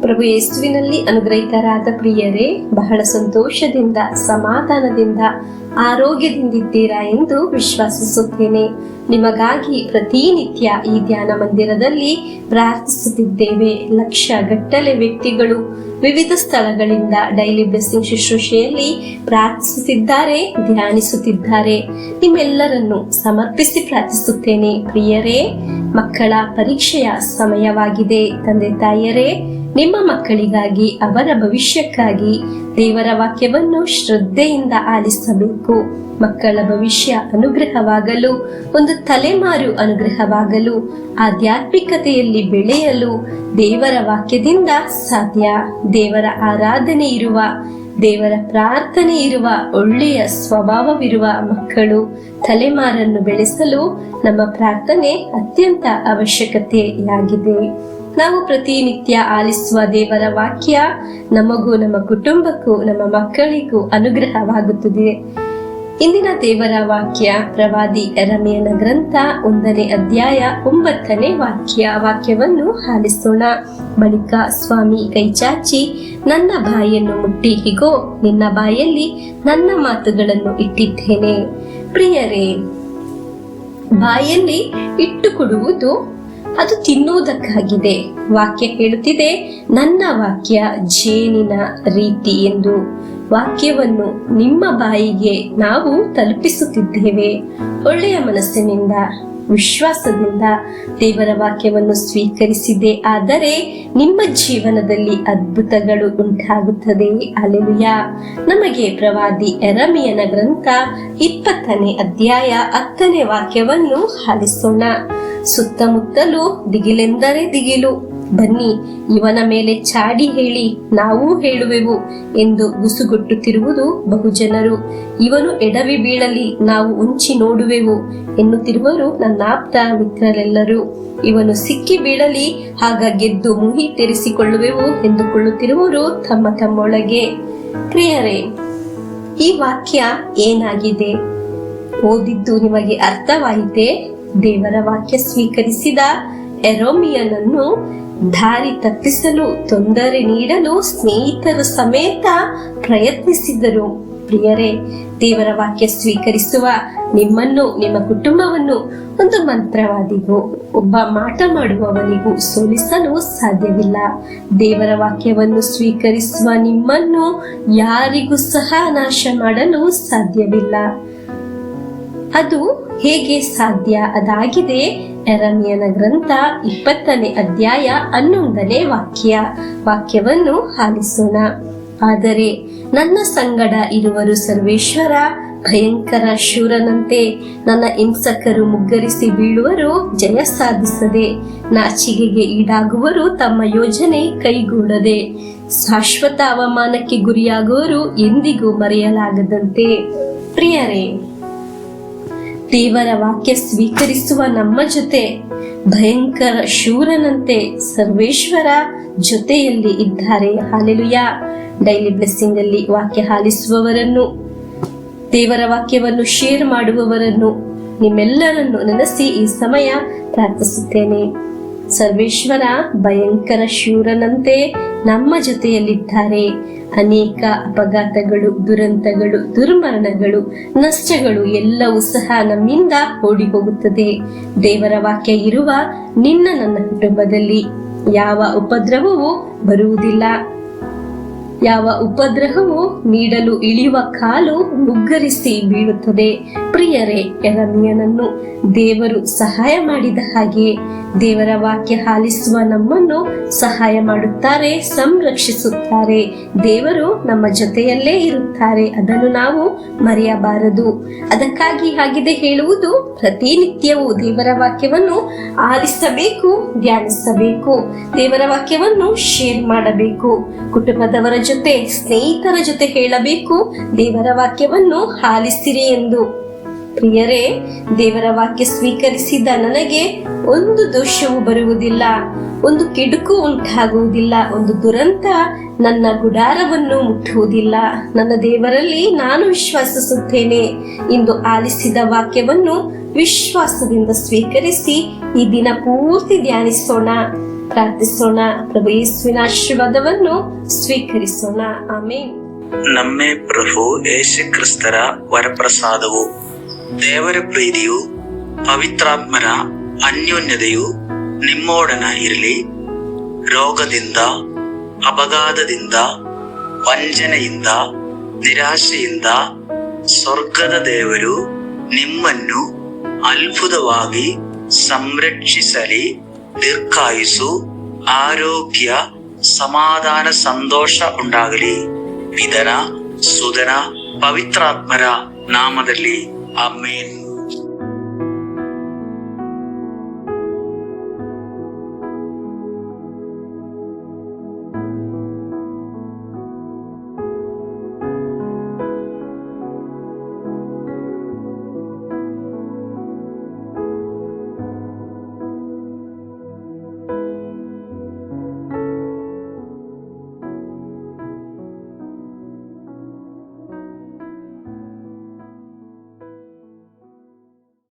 ಪ್ರಭು ಯೇಸುವಿನಲ್ಲಿ ಅನುಗ್ರಹಿತರಾದ ಪ್ರಿಯರೇ, ಬಹಳ ಸಂತೋಷದಿಂದ ಸಮಾಧಾನದಿಂದ ಆರೋಗ್ಯದಿಂದಿದ್ದೀರಾ ಎಂದು ವಿಶ್ವಾಸಿಸುತ್ತೇನೆ. ನಿಮಗಾಗಿ ಪ್ರತಿನಿತ್ಯ ಈ ಧ್ಯಾನ ಮಂದಿರದಲ್ಲಿ ಪ್ರಾರ್ಥಿಸುತ್ತಿದ್ದೇವೆ. ಲಕ್ಷಗಟ್ಟಲೆ ವ್ಯಕ್ತಿಗಳು ವಿವಿಧ ಸ್ಥಳಗಳಿಂದ ಡೈಲಿ ಬ್ಲೆಸ್ಸಿಂಗ್ ಶುಶ್ರೂಷೆಯಲ್ಲಿ ಪ್ರಾರ್ಥಿಸುತ್ತಿದ್ದಾರೆ, ಧ್ಯಾನಿಸುತ್ತಿದ್ದಾರೆ. ನಿಮ್ಮೆಲ್ಲರನ್ನು ಸಮರ್ಪಿಸಿ ಪ್ರಾರ್ಥಿಸುತ್ತೇನೆ. ಪ್ರಿಯರೇ, ಮಕ್ಕಳ ಪರೀಕ್ಷೆಯ ಸಮಯವಾಗಿದೆ. ತಂದೆ ತಾಯಿಯರೇ, ನಿಮ್ಮ ಮಕ್ಕಳಿಗಾಗಿ, ಅವರ ಭವಿಷ್ಯಕ್ಕಾಗಿ ದೇವರ ವಾಕ್ಯವನ್ನು ಶ್ರದ್ಧೆಯಿಂದ ಆಲಿಸಬೇಕು. ಮಕ್ಕಳ ಭವಿಷ್ಯ ಅನುಗ್ರಹವಾಗಲು, ಒಂದು ತಲೆಮಾರು ಅನುಗ್ರಹವಾಗಲು, ಆಧ್ಯಾತ್ಮಿಕತೆಯಲ್ಲಿ ಬೆಳೆಯಲು ದೇವರ ವಾಕ್ಯದಿಂದ ಸಾಧ್ಯ. ದೇವರ ಆರಾಧನೆ ಇರುವ, ದೇವರ ಪ್ರಾರ್ಥನೆ ಇರುವ, ಒಳ್ಳೆಯ ಸ್ವಭಾವವಿರುವ ಮಕ್ಕಳು ತಲೆಮಾರನ್ನು ಬೆಳೆಸಲು ನಮ್ಮ ಪ್ರಾರ್ಥನೆ ಅತ್ಯಂತ ಅವಶ್ಯಕತೆಯಾಗಿದೆ. ನಾವು ಪ್ರತಿನಿತ್ಯ ಆಲಿಸುವ ದೇವರ ವಾಕ್ಯ ನಮಗೂ, ನಮ್ಮ ಕುಟುಂಬಕ್ಕೂ, ನಮ್ಮ ಮಕ್ಕಳಿಗೂ ಅನುಗ್ರಹವಾಗುತ್ತದೆ. ಇಂದಿನ ದೇವರ ವಾಕ್ಯ ಪ್ರವಾದಿ ಯೆರೆಮೀಯನ ಗ್ರಂಥ 1ನೇ ಅಧ್ಯಾಯ 9ನೇ ವಾಕ್ಯವನ್ನು ಆಲಿಸೋಣ. ಬಳಿಕ ಸ್ವಾಮಿ ಕೈಚಾಚಿ ನನ್ನ ಬಾಯನ್ನು ಮುಟ್ಟಿ, ಹೀಗೋ ನಿನ್ನ ಬಾಯಲ್ಲಿ ನನ್ನ ಮಾತುಗಳನ್ನು ಇಟ್ಟಿದ್ದೇನೆ. ಪ್ರಿಯರೇ, ಬಾಯಲ್ಲಿ ಇಟ್ಟು ಕೊಡುವುದು ಅದು ತಿನ್ನುವುದಕ್ಕಾಗಿದೆ. ವಾಕ್ಯ ಹೇಳುತ್ತಿದೆ, ನನ್ನ ವಾಕ್ಯ ಜೇನಿನ ರೀತಿ ಎಂದು. ವಾಕ್ಯವನ್ನು ನಿಮ್ಮ ಬಾಯಿಗೆ ನಾವು ತಲುಪಿಸುತ್ತಿದ್ದೇವೆ. ಒಳ್ಳೆಯ ಮನಸ್ಸಿನಿಂದ, ವಿಶ್ವಾಸದಿಂದ ದೇವರ ವಾಕ್ಯವನ್ನು ಸ್ವೀಕರಿಸಿದೆ ಆದರೆ ನಿಮ್ಮ ಜೀವನದಲ್ಲಿ ಅದ್ಭುತಗಳು ಉಂಟಾಗುತ್ತದೆ. ಹಲ್ಲೆಲೂಯಾ. ನಮಗೆ ಪ್ರವಾದಿ ಯೆರೆಮೀಯನ ಗ್ರಂಥ 20ನೇ ಅಧ್ಯಾಯ 10ನೇ ವಾಕ್ಯವನ್ನು ಆಲಿಸೋಣ. ಸುತ್ತಮುತ್ತಲೂ ದಿಗಿಲೆಂದರೆ ದಿಗಿಲು, ಬನ್ನಿ ಇವನ ಮೇಲೆ ಚಾಡಿ ಹೇಳಿ, ನಾವೂ ಹೇಳುವೆವು ಎಂದು ಗುಸುಗುಟ್ಟುತ್ತಿರುವುದು ಬಹುಜನರು. ಇವನು ಎಡವಿ ಬೀಳಲಿ, ನಾವು ಉಂಚಿ ನೋಡುವೆವು ಎನ್ನುತ್ತಿರುವರು ನನ್ನ ಆಪ್ತ ಮಿತ್ರರೆಲ್ಲರೂ. ಇವನು ಸಿಕ್ಕಿ ಬೀಳಲಿ, ಆಗ ಗೆದ್ದು ಮುಹಿ ತೆರೆಸಿಕೊಳ್ಳುವೆವು ಎಂದುಕೊಳ್ಳುತ್ತಿರುವರು ತಮ್ಮ ತಮ್ಮೊಳಗೆ. ಪ್ರಿಯರೇ, ಈ ವಾಕ್ಯ ಏನಾಗಿದೆ? ಓದಿದ್ದು ನಿಮಗೆ ಅರ್ಥವಾಯಿತೆ? ದೇವರ ವಾಕ್ಯ ಸ್ವೀಕರಿಸಿದ ಯೆರೆಮೀಯನನ್ನು ದಾರಿ ತಪ್ಪಿಸಲು, ತೊಂದರೆ ನೀಡಲು ಸ್ನೇಹಿತರು ಸಮೇತ ಪ್ರಯತ್ನಿಸಿದರು. ಪ್ರಿಯರೇ, ದೇವರ ವಾಕ್ಯ ಸ್ವೀಕರಿಸುವ ನಿಮ್ಮನ್ನು, ನಿಮ್ಮ ಕುಟುಂಬವನ್ನು ಒಂದು ಮಂತ್ರವಾದಿಗೂ, ಒಬ್ಬ ಮಾಟ ಮಾಡುವವನಿಗೂ ಸೋಲಿಸಲು ಸಾಧ್ಯವಿಲ್ಲ. ದೇವರ ವಾಕ್ಯವನ್ನು ಸ್ವೀಕರಿಸುವ ನಿಮ್ಮನ್ನು ಯಾರಿಗೂ ಸಹ ನಾಶ ಮಾಡಲು ಸಾಧ್ಯವಿಲ್ಲ. ಅದು ಹೇಗೆ ಸಾಧ್ಯ? ಅದಾಗಿದೆ ಯೆರೆಮೀಯನ ಗ್ರಂಥ 20ನೇ ಅಧ್ಯಾಯ 11ನೇ ವಾಕ್ಯವನ್ನು ಆಲಿಸೋಣ. ಆದರೆ ನನ್ನ ಸಂಗಡ ಇರುವರು ಸರ್ವೇಶ್ವರ, ಭಯಂಕರ ಶೂರನಂತೆ. ನನ್ನ ಹಿಂಸಕರು ಮುಗ್ಗರಿಸಿ ಬೀಳುವರು, ಜಯ ಸಾಧಿಸದೆ. ನಾಚಿಕೆಗೆ ಈಡಾಗುವರು, ತಮ್ಮ ಯೋಜನೆ ಕೈಗೂಡದೆ. ಶಾಶ್ವತ ಅವಮಾನಕ್ಕೆ ಗುರಿಯಾಗುವರು, ಎಂದಿಗೂ ಮರೆಯಲಾಗದಂತೆ. ಪ್ರಿಯರೇ, ದೇವರ ವಾಕ್ಯ ಸ್ವೀಕರಿಸುವ ನಮ್ಮ ಜೊತೆ ಭಯಂಕರ ಶೂರನಂತೆ ಸರ್ವೇಶ್ವರ ಜೊತೆಯಲ್ಲಿ ಇದ್ದಾರೆ. ಹಲ್ಲೆಲೂಯಾ. ಡೈಲಿ ಬ್ಲೆಸ್ಸಿಂಗ್ ಅಲ್ಲಿ ವಾಕ್ಯ ಆಲಿಸುವವರನ್ನು, ದೇವರ ವಾಕ್ಯವನ್ನು ಶೇರ್ ಮಾಡುವವರನ್ನು, ನಿಮ್ಮೆಲ್ಲರನ್ನು ನೆನೆಸಿ ಈ ಸಮಯ ಪ್ರಾರ್ಥಿಸುತ್ತೇನೆ. ಸರ್ವೇಶ್ವರ ಭಯಂಕರ ಶೂರನಂತೆ ನಮ್ಮ ಜೊತೆಯಲ್ಲಿದ್ದಾರೆ. ಅನೇಕ ಅಪಘಾತಗಳು, ದುರಂತಗಳು, ದುರ್ಮರಣಗಳು, ನಷ್ಟಗಳು ಎಲ್ಲವೂ ಸಹ ನಮ್ಮಿಂದ ಓಡಿ ಹೋಗುತ್ತದೆ. ದೇವರ ವಾಕ್ಯ ಇರುವ ನಿನ್ನ, ನನ್ನ ಕುಟುಂಬದಲ್ಲಿ ಯಾವ ಉಪದ್ರವವೂ ಬರುವುದಿಲ್ಲ. ಯಾವ ಉಪದ್ರವವು ನೀಡಲು ಇಳಿಯುವ ಕಾಲು ಮುಗ್ಗರಿಸಿ ಬೀಳುತ್ತದೆ. ಪ್ರಿಯರೇ, ಯೆರೆಮೀಯನನ್ನು ದೇವರು ಸಹಾಯ ಮಾಡಿದ ಹಾಗೆ ದೇವರ ವಾಕ್ಯ ಆಲಿಸುವ ನಮ್ಮನ್ನು ಸಹಾಯ ಮಾಡುತ್ತಾರೆ, ಸಂರಕ್ಷಿಸುತ್ತಾರೆ. ದೇವರು ನಮ್ಮ ಜೊತೆಯಲ್ಲೇ ಇರುತ್ತಾರೆ, ಅದನ್ನು ನಾವು ಮರೆಯಬಾರದು. ಅದಕ್ಕಾಗಿ ಆಗಿದೆ ಹೇಳುವುದು, ಪ್ರತಿನಿತ್ಯವೂ ದೇವರ ವಾಕ್ಯವನ್ನು ಆಲಿಸಬೇಕು, ಧ್ಯಾನಿಸಬೇಕು. ದೇವರ ವಾಕ್ಯವನ್ನು ಶೇರ್ ಮಾಡಬೇಕು. ಕುಟುಂಬದವರ ಜೊತೆ, ಸ್ನೇಹಿತರ ಜೊತೆ ಹೇಳಬೇಕು, ದೇವರ ವಾಕ್ಯವನ್ನು ಆಲಿಸಿರಿ ಎಂದು. ಪ್ರಿಯರೇ, ದೇವರ ವಾಕ್ಯ ಸ್ವೀಕರಿಸಿದ ನನಗೆ ಒಂದು ದೋಷವೂ ಬರುವುದಿಲ್ಲ, ಒಂದು ಕೆಡುಕು ಉಂಟಾಗುವುದಿಲ್ಲ, ಒಂದು ದುರಂತ ನನ್ನ ಗುಡಾರವನ್ನು ಮುಟ್ಟುವುದಿಲ್ಲ. ನನ್ನ ದೇವರಲ್ಲಿ ನಾನು ವಿಶ್ವಾಸಿಸುತ್ತೇನೆ. ಇಂದು ಆಲಿಸಿದ ವಾಕ್ಯವನ್ನು ವಿಶ್ವಾಸದಿಂದ ಸ್ವೀಕರಿಸಿ ಈ ದಿನ ಪೂರ್ತಿ ಧ್ಯಾನಿಸೋಣ. ಪ್ರಾರ್ಥಿಸೋಣ. ಪ್ರಭು ಯೇಸುವಿನ ಆಶೀರ್ವಾದವನ್ನು ಸ್ವೀಕರಿಸೋಣ. ಆಮೇನ್. ನಮ್ಮೇ ಪ್ರಭು ಯೇಸು ಕ್ರಿಸ್ತರ ವರಪ್ರಸಾದವು, ದೇವರ ಪ್ರೀತಿಯು, ಪವಿತ್ರಾತ್ಮರ ಅನ್ಯೋನ್ಯತೆಯು ನಿಮ್ಮೊಡನ ಇರಲಿ. ರೋಗದಿಂದ, ಅಪಘಾತದಿಂದ, ವಂಚನೆಯಿಂದ, ನಿರಾಶೆಯಿಂದ ಸ್ವರ್ಗದ ದೇವರು ನಿಮ್ಮನ್ನು ಅದ್ಭುತವಾಗಿ ಸಂರಕ್ಷಿಸಲಿ. ದೀರ್ಘಾಯುಸ್ಸು, ಆರೋಗ್ಯ, ಸಮಾಧಾನ, ಸಂತೋಷ ಉಂಟಾಗಲಿ. ಪಿತನ, ಸುತನ, ಪವಿತ್ರಾತ್ಮರ ನಾಮದಲ್ಲಿ ಆಮೇನ್.